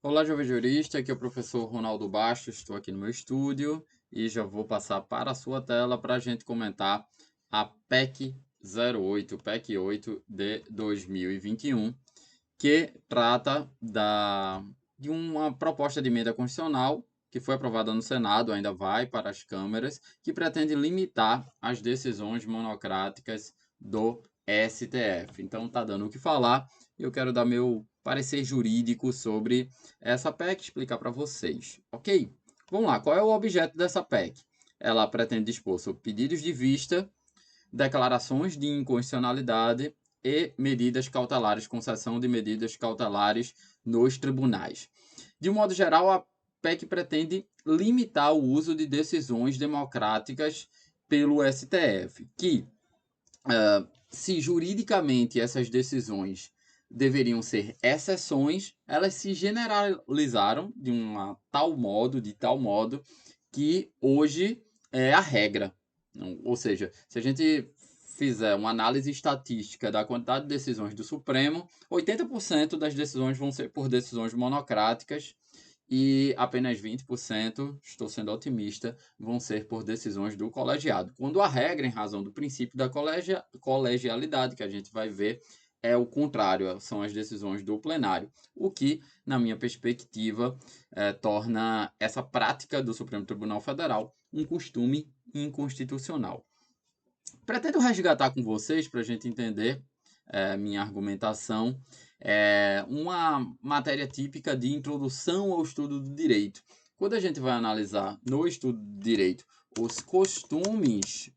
Olá, jovem jurista, aqui é o professor Ronaldo Bastos, estou aqui no meu estúdio e já vou passar para a sua tela para a gente comentar a PEC 08, PEC 8 de 2021, que trata de uma proposta de emenda constitucional que foi aprovada no Senado, ainda vai para as câmaras, que pretende limitar as decisões monocráticas do STF. Então, está dando o que falar e eu quero dar meu parecer jurídico sobre essa PEC, explicar para vocês, ok? Vamos lá, qual é o objeto dessa PEC? Ela pretende dispor sobre pedidos de vista, declarações de inconstitucionalidade e medidas cautelares, concessão de medidas cautelares nos tribunais. De um modo geral, a PEC pretende limitar o uso de decisões democráticas pelo STF, que, se juridicamente essas decisões deveriam ser exceções, elas se generalizaram de tal modo que hoje é a regra. Ou seja, se a gente fizer uma análise estatística da quantidade de decisões do Supremo, 80% das decisões vão ser por decisões monocráticas e apenas 20%, estou sendo otimista, vão ser por decisões do colegiado. Quando a regra, em razão do princípio da colegialidade, que a gente vai ver, é o contrário, são as decisões do plenário. O que, na minha perspectiva, torna essa prática do Supremo Tribunal Federal um costume inconstitucional. Pretendo resgatar com vocês, para a gente entender minha argumentação, uma matéria típica de introdução ao estudo do direito. Quando a gente vai analisar no estudo do direito os costumes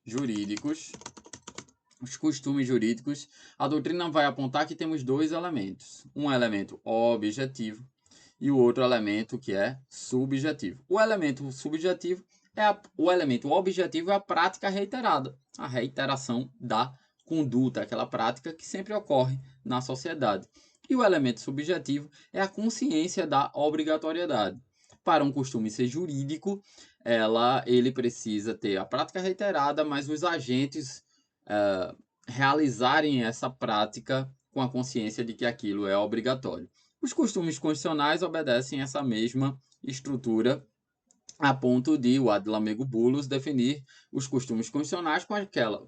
jurídicos, a doutrina vai apontar que temos dois elementos. Um elemento objetivo e o outro elemento que é subjetivo. O elemento subjetivo o elemento objetivo é a prática reiterada, a reiteração da conduta, aquela prática que sempre ocorre na sociedade. E o elemento subjetivo é a consciência da obrigatoriedade. Para um costume ser jurídico, ele precisa ter a prática reiterada, mas os agentes realizarem essa prática com a consciência de que aquilo é obrigatório. Os costumes constitucionais obedecem essa mesma estrutura, a ponto de o ad lamego bullus definir os costumes constitucionais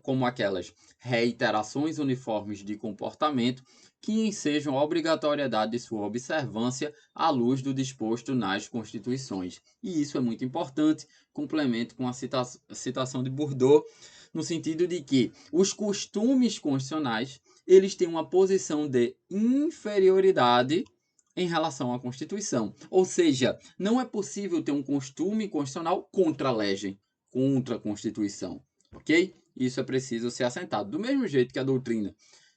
como aquelas reiterações uniformes de comportamento que ensejam a obrigatoriedade de sua observância à luz do disposto nas constituições. E isso é muito importante, complemento com a citação de Bourdieu, no sentido de que os costumes constitucionais eles têm uma posição de inferioridade em relação à Constituição. Ou seja, não é possível ter um costume constitucional contra a lei, contra a Constituição, ok? Isso é preciso ser assentado. Do mesmo jeito que a doutrina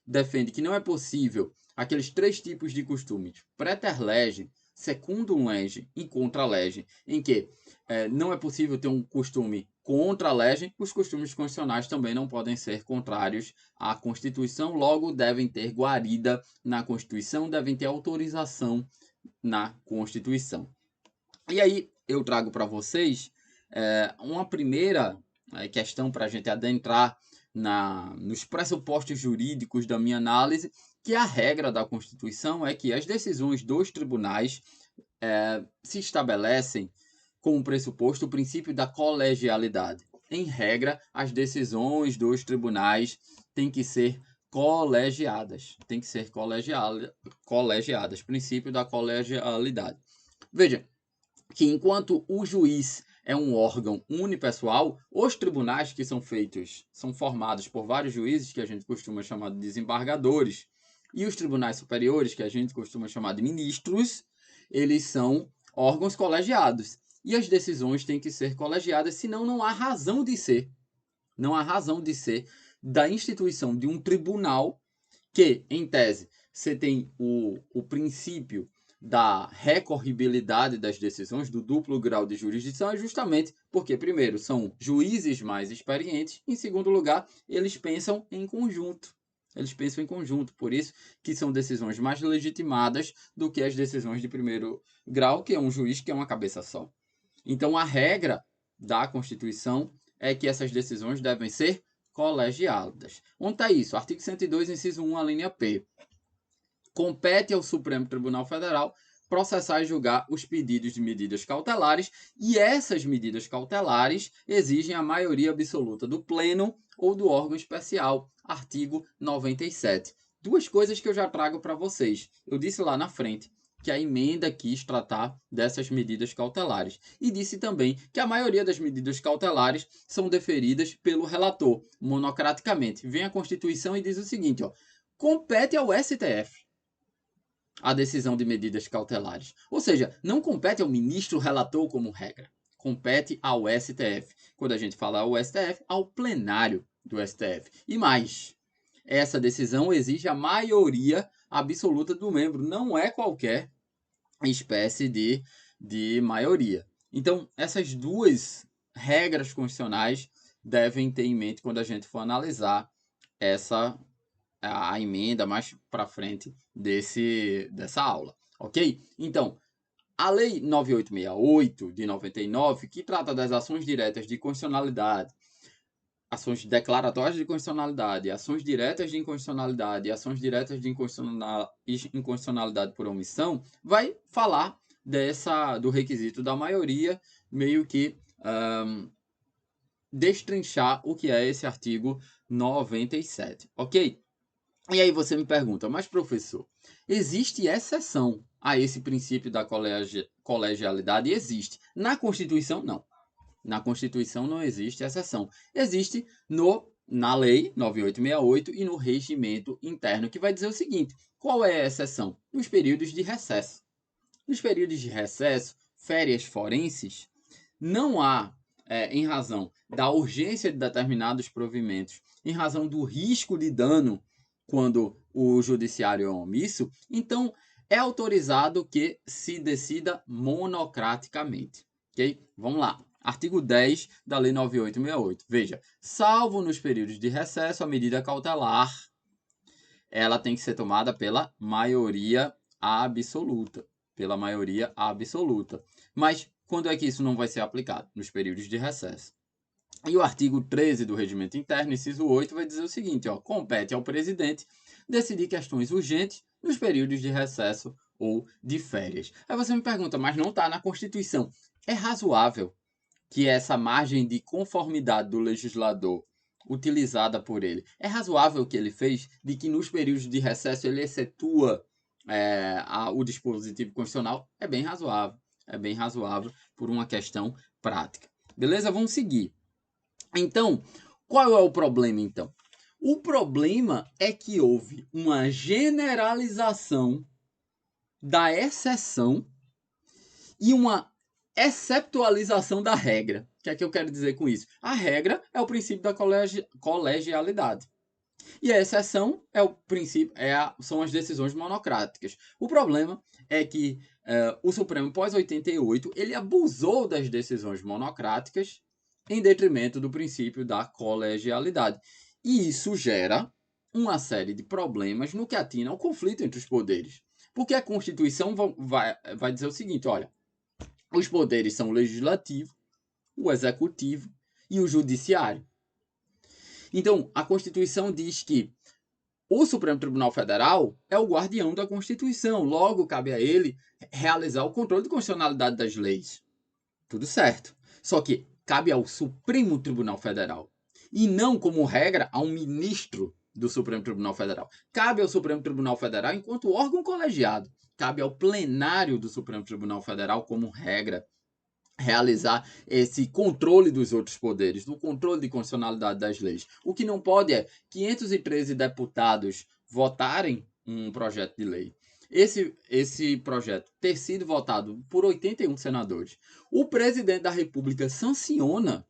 defende que não é possível aqueles três tipos de costumes, praeter legem, secundum legem e contra legem, em que não é possível ter um costume contra a legem, os costumes constitucionais também não podem ser contrários à Constituição, logo devem ter guarida na Constituição, devem ter autorização na Constituição. E aí eu trago para vocês uma primeira questão para a gente adentrar nos pressupostos jurídicos da minha análise, que a regra da Constituição é que as decisões dos tribunais se estabelecem com pressuposto o princípio da colegialidade. Em regra, as decisões dos tribunais têm que ser colegiadas. Tem que ser colegiadas. Princípio da colegialidade. Veja que enquanto o juiz é um órgão unipessoal, os tribunais que são formados por vários juízes, que a gente costuma chamar de desembargadores, e os tribunais superiores, que a gente costuma chamar de ministros, eles são órgãos colegiados. E as decisões têm que ser colegiadas, senão não há razão de ser. Não há razão de ser da instituição de um tribunal que, em tese, você tem o princípio da recorribilidade das decisões, do duplo grau de jurisdição, é justamente porque, primeiro, são juízes mais experientes, em segundo lugar, eles pensam em conjunto. Eles pensam em conjunto, por isso que são decisões mais legitimadas do que as decisões de primeiro grau, que é um juiz que é uma cabeça só. Então, a regra da Constituição é que essas decisões devem ser colegiadas. Onde está isso? Artigo 102, inciso 1, a linha P. Compete ao Supremo Tribunal Federal processar e julgar os pedidos de medidas cautelares, e essas medidas cautelares exigem a maioria absoluta do Pleno ou do órgão especial, artigo 97. Duas coisas que eu já trago para vocês. Eu disse lá na frente que a emenda quis tratar dessas medidas cautelares. E disse também que a maioria das medidas cautelares são deferidas pelo relator, monocraticamente. Vem a Constituição e diz o seguinte, ó, compete ao STF a decisão de medidas cautelares. Ou seja, não compete ao ministro relator como regra. Compete ao STF. Quando a gente fala ao STF, ao plenário do STF. E mais, essa decisão exige a maioria absoluta do membro. Não é qualquer espécie de maioria. Então, essas duas regras constitucionais devem ter em mente quando a gente for analisar a emenda mais para frente dessa aula, ok? Então, a Lei 9868 de 99, que trata das ações diretas de constitucionalidade, ações declaratórias de inconstitucionalidade, ações diretas de inconstitucionalidade e ações diretas de inconstitucionalidade por omissão, vai falar do requisito da maioria, meio que destrinchar o que é esse artigo 97, ok? E aí você me pergunta, mas professor, existe exceção a esse princípio da colegialidade? Existe. Na Constituição, não. Na Constituição não existe exceção. Existe na Lei 9868 e no regimento interno, que vai dizer o seguinte, qual é a exceção? Nos períodos de recesso. Nos períodos de recesso, férias forenses, não há, em razão da urgência de determinados provimentos, em razão do risco de dano quando o judiciário é omisso, então é autorizado que se decida monocraticamente. Ok? Vamos lá. Artigo 10 da Lei 9868. Veja, salvo nos períodos de recesso, a medida cautelar ela tem que ser tomada pela maioria absoluta. Pela maioria absoluta. Mas quando é que isso não vai ser aplicado? Nos períodos de recesso. E o artigo 13 do Regimento Interno, inciso 8, vai dizer o seguinte, ó, compete ao presidente decidir questões urgentes nos períodos de recesso ou de férias. Aí você me pergunta, mas não está na Constituição. É razoável que essa margem de conformidade do legislador utilizada por ele, é razoável que ele fez de que nos períodos de recesso ele excetua o dispositivo constitucional? É bem razoável por uma questão prática. Beleza? Vamos seguir. Então, qual é o problema, então? O problema é que houve uma generalização da exceção e uma exceptualização da regra. O que é que eu quero dizer com isso? A regra é o princípio da colegialidade. E a exceção é o princípio, são as decisões monocráticas. O problema é que o Supremo, pós 88, ele abusou das decisões monocráticas em detrimento do princípio da colegialidade. E isso gera uma série de problemas no que atina ao conflito entre os poderes. Porque a Constituição vai dizer o seguinte, olha, os poderes são o legislativo, o executivo e o judiciário. Então, a Constituição diz que o Supremo Tribunal Federal é o guardião da Constituição, logo cabe a ele realizar o controle de constitucionalidade das leis. Tudo certo. Só que cabe ao Supremo Tribunal Federal e não, como regra, a um ministro do Supremo Tribunal Federal. Cabe ao Supremo Tribunal Federal enquanto órgão colegiado. Cabe ao plenário do Supremo Tribunal Federal, como regra, realizar esse controle dos outros poderes, do controle de constitucionalidade das leis. O que não pode é 513 deputados votarem um projeto de lei. Esse projeto ter sido votado por 81 senadores. O presidente da República sanciona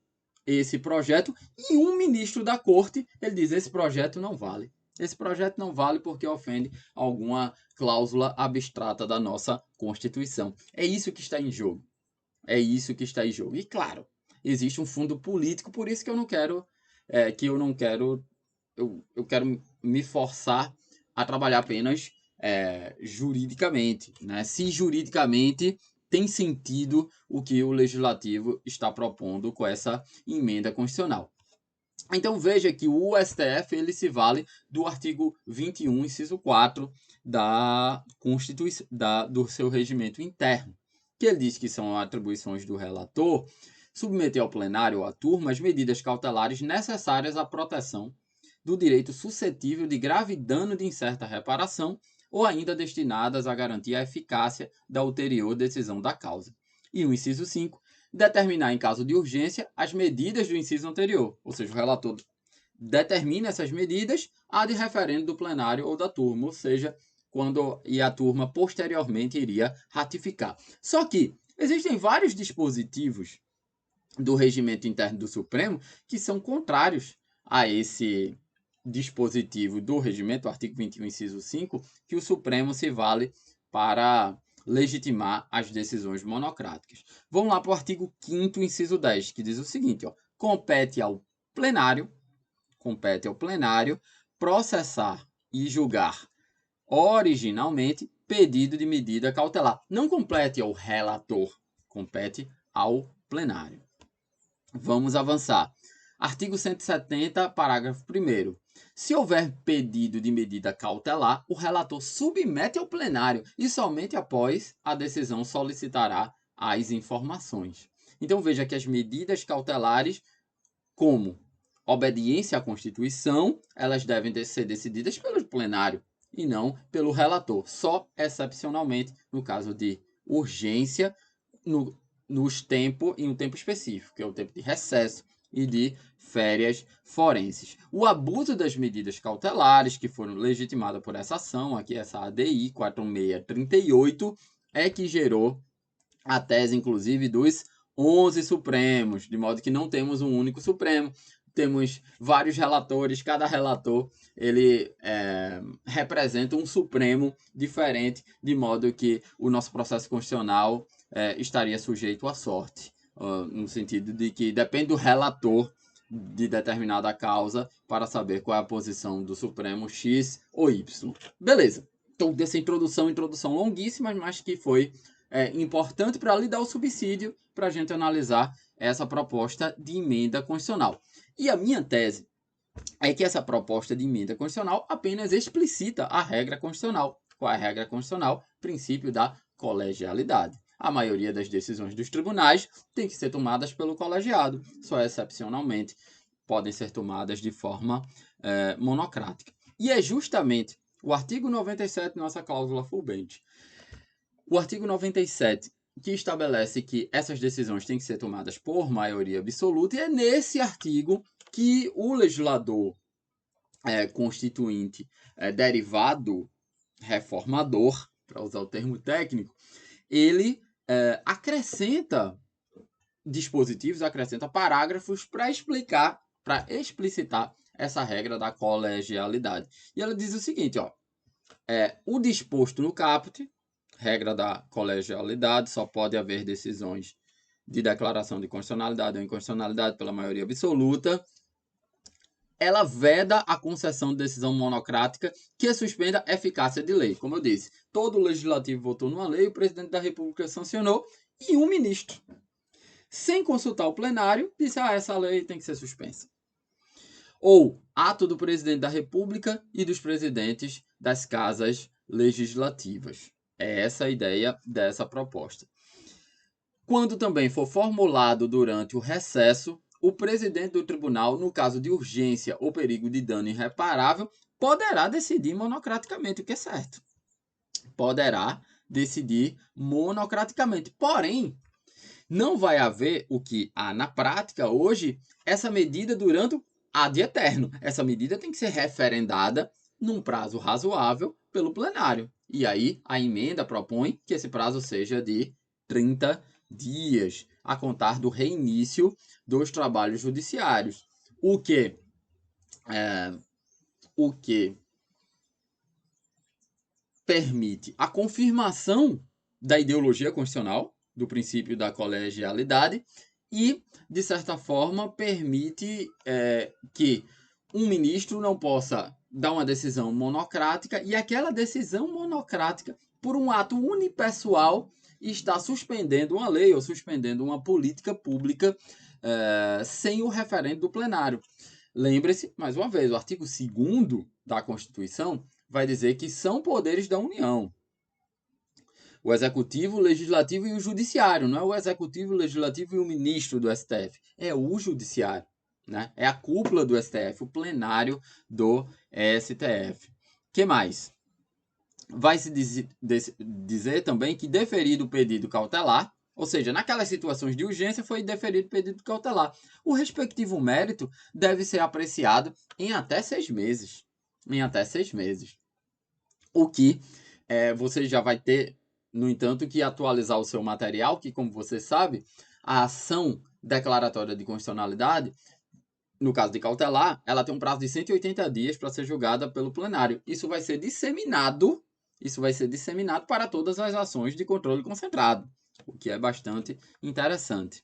esse projeto e um ministro da corte, ele diz, esse projeto não vale. Esse projeto não vale porque ofende alguma cláusula abstrata da nossa Constituição. É isso que está em jogo. É isso que está em jogo. E claro, existe um fundo político, por isso que eu quero me forçar a trabalhar apenas juridicamente, né? Se juridicamente tem sentido o que o legislativo está propondo com essa emenda constitucional. Então veja que o STF ele se vale do artigo 21, inciso 4 da Constituição, do seu regimento interno, que ele diz que são atribuições do relator submeter ao plenário ou à turma as medidas cautelares necessárias à proteção do direito suscetível de grave dano de incerta reparação ou ainda destinadas a garantir a eficácia da ulterior decisão da causa. E o inciso 5, determinar em caso de urgência as medidas do inciso anterior, ou seja, o relator determina essas medidas a de referendo do plenário ou da turma, ou seja, quando a turma posteriormente iria ratificar. Só que existem vários dispositivos do regimento interno do Supremo que são contrários a esse dispositivo do regimento, o artigo 21, inciso 5, que o Supremo se vale para legitimar as decisões monocráticas. Vamos lá para o artigo 5º, inciso 10, que diz o seguinte, ó, compete ao plenário processar e julgar originalmente pedido de medida cautelar. Não compete ao relator, compete ao plenário. Vamos avançar. Artigo 170, parágrafo 1º. Se houver pedido de medida cautelar, o relator submete ao plenário e somente após a decisão solicitará as informações. Então veja que as medidas cautelares, como obediência à Constituição, elas devem ser decididas pelo plenário e não pelo relator. Só excepcionalmente no caso de urgência, em um tempo específico, que é o tempo de recesso e de férias forenses. O abuso das medidas cautelares que foram legitimadas por essa ação, aqui essa ADI 4638, é que gerou a tese, inclusive, dos 11 Supremos, de modo que não temos um único Supremo, temos vários relatores, cada relator ele representa um Supremo diferente, de modo que o nosso processo constitucional estaria sujeito à sorte, no sentido de que depende do relator de determinada causa para saber qual é a posição do Supremo X ou Y. Beleza. Então, dessa introdução longuíssima, mas que foi importante para lhe dar o subsídio para a gente analisar essa proposta de emenda constitucional. E a minha tese é que essa proposta de emenda constitucional apenas explicita a regra constitucional. Qual é a regra constitucional? Princípio da colegialidade. A maioria das decisões dos tribunais tem que ser tomadas pelo colegiado. Só excepcionalmente podem ser tomadas de forma monocrática. E é justamente o artigo 97, nossa cláusula fulbente. O artigo 97, que estabelece que essas decisões têm que ser tomadas por maioria absoluta, e é nesse artigo que o legislador constituinte derivado reformador, para usar o termo técnico, ele acrescenta dispositivos, acrescenta parágrafos para explicitar essa regra da colegialidade. E ela diz o seguinte, ó, o disposto no caput, regra da colegialidade, só pode haver decisões de declaração de constitucionalidade ou inconstitucionalidade pela maioria absoluta. Ela veda a concessão de decisão monocrática que suspenda a eficácia de lei. Como eu disse, todo o legislativo votou numa lei, o presidente da República sancionou e um ministro, sem consultar o plenário, disse: essa lei tem que ser suspensa. Ou ato do presidente da República e dos presidentes das casas legislativas. É essa a ideia dessa proposta. Quando também for formulado durante o recesso, o presidente do tribunal, no caso de urgência ou perigo de dano irreparável, poderá decidir monocraticamente, o que é certo. Poderá decidir monocraticamente. Porém, não vai haver o que há na prática hoje, essa medida durante ad eterno. Essa medida tem que ser referendada num prazo razoável pelo plenário. E aí a emenda propõe que esse prazo seja de 30 dias, a contar do reinício dos trabalhos judiciários. O que permite a confirmação da ideologia constitucional, do princípio da colegialidade, e, de certa forma, permite que um ministro não possa dar uma decisão monocrática e aquela decisão monocrática, por um ato unipessoal, está suspendendo uma lei ou suspendendo uma política pública sem o referendo do plenário. Lembre-se, mais uma vez, o artigo 2º da Constituição vai dizer que são poderes da União. O Executivo, o Legislativo e o Judiciário. Não é o Executivo, o Legislativo e o ministro do STF. É o Judiciário. Né? É a cúpula do STF, o plenário do STF. O que mais? Vai se dizer também que deferido o pedido cautelar, ou seja, naquelas situações de urgência foi deferido o pedido cautelar. O respectivo mérito deve ser apreciado em até 6 meses. Em até 6 meses. O que você já vai ter, no entanto, que atualizar o seu material, que, como você sabe, a ação declaratória de constitucionalidade, no caso de cautelar, ela tem um prazo de 180 dias para ser julgada pelo plenário. Isso vai ser disseminado para todas as ações de controle concentrado, o que é bastante interessante.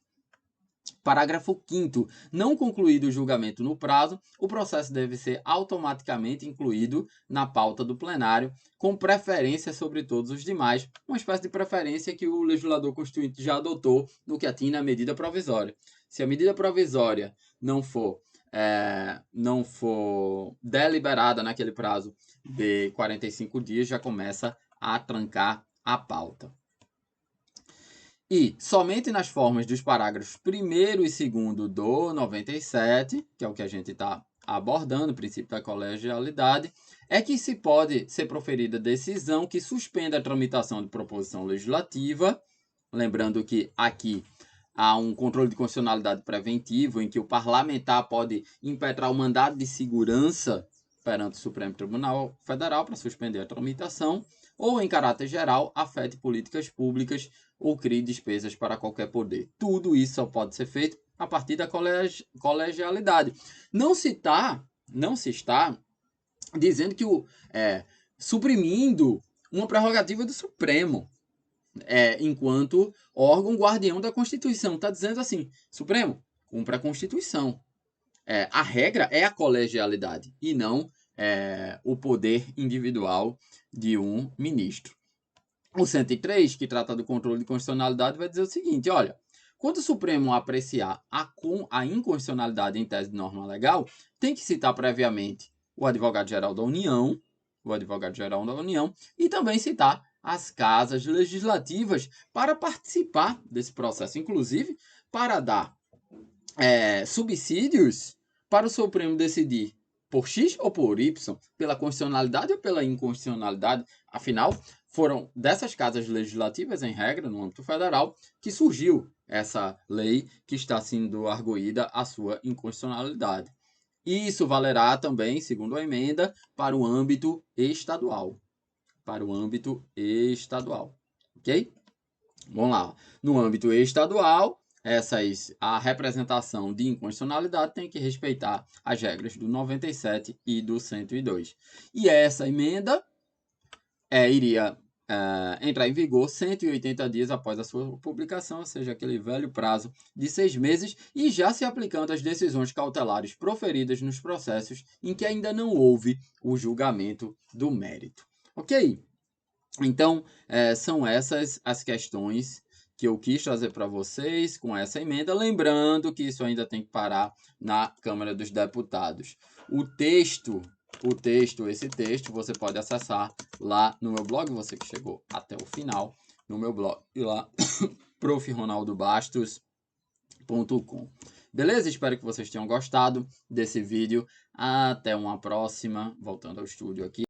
Parágrafo 5º. Não concluído o julgamento no prazo, o processo deve ser automaticamente incluído na pauta do plenário, com preferência sobre todos os demais, uma espécie de preferência que o legislador constituinte já adotou no que atinge à medida provisória. Se a medida provisória não for deliberada naquele prazo de 45 dias, já começa a trancar a pauta. E somente nas formas dos parágrafos 1º e 2º do 97, que é o que a gente está abordando, o princípio da colegialidade, é que se pode ser proferida decisão que suspenda a tramitação de proposição legislativa, lembrando que aqui há um controle de constitucionalidade preventivo, em que o parlamentar pode impetrar o mandado de segurança perante o Supremo Tribunal Federal para suspender a tramitação, ou, em caráter geral, afete políticas públicas ou crie despesas para qualquer poder. Tudo isso só pode ser feito a partir da colegialidade. Não se está dizendo que suprimindo uma prerrogativa do Supremo, enquanto órgão guardião da Constituição. Está dizendo assim, Supremo, cumpra a Constituição. A regra é a colegialidade e não o poder individual de um ministro. O 103, que trata do controle de constitucionalidade, vai dizer o seguinte, olha, quando o Supremo apreciar a inconstitucionalidade em tese de norma legal, tem que citar previamente o advogado-geral da União, e também citar as casas legislativas para participar desse processo, inclusive para dar subsídios para o Supremo decidir por X ou por Y, pela constitucionalidade ou pela inconstitucionalidade. Afinal, foram dessas casas legislativas, em regra, no âmbito federal, que surgiu essa lei que está sendo arguída a sua inconstitucionalidade. E isso valerá também, segundo a emenda, para o âmbito estadual. Ok? Vamos lá. No âmbito estadual, a representação de inconstitucionalidade tem que respeitar as regras do 97 e do 102. E essa emenda iria entrar em vigor 180 dias após a sua publicação, ou seja, aquele velho prazo de 6 meses, e já se aplicando às decisões cautelares proferidas nos processos em que ainda não houve o julgamento do mérito. Ok? Então, são essas as questões que eu quis trazer para vocês com essa emenda, lembrando que isso ainda tem que parar na Câmara dos Deputados. Esse texto você pode acessar lá no meu blog, você que chegou até o final, no meu blog, lá, profronaldobastos.com. Beleza? Espero que vocês tenham gostado desse vídeo. Até uma próxima. Voltando ao estúdio aqui.